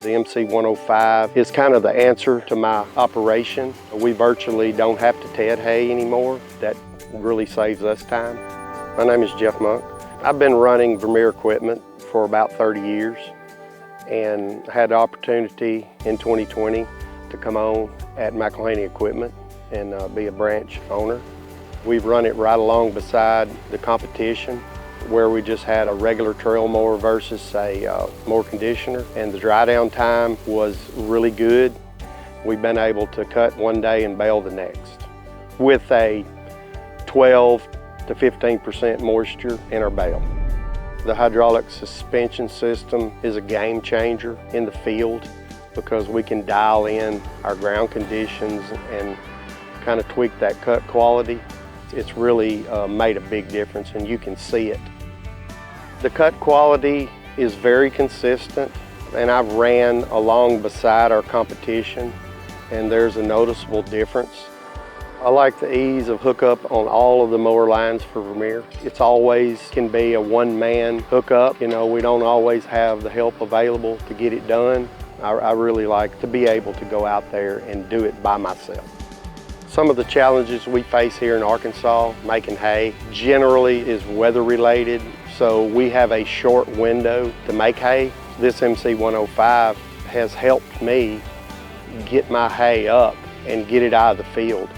The MC105 is kind of the answer to my operation. We virtually don't have to ted hay anymore. That really saves us time. My name is Jeff Monk. I've been running Vermeer equipment for about 30 years and had the opportunity in 2020 to come on at McElhaney Equipment and be a branch owner. We've run it right along beside the competition, where we just had a regular trail mower versus a mower conditioner, and the dry down time was really good. We've been able to cut one day and bale the next with a 12 to 15% moisture in our bale. The hydraulic suspension system is a game changer in the field because we can dial in our ground conditions and kind of tweak that cut quality. It's really made a big difference, and you can see it. The cut quality is very consistent, and I've ran along beside our competition, and there's a noticeable difference. I like the ease of hookup on all of the mower lines for Vermeer. It's always can be a one-man hookup. You know, we don't always have the help available to get it done. I really like to be able to go out there and do it by myself. Some of the challenges we face here in Arkansas making hay generally is weather related, so we have a short window to make hay. This MC105 has helped me get my hay up and get it out of the field.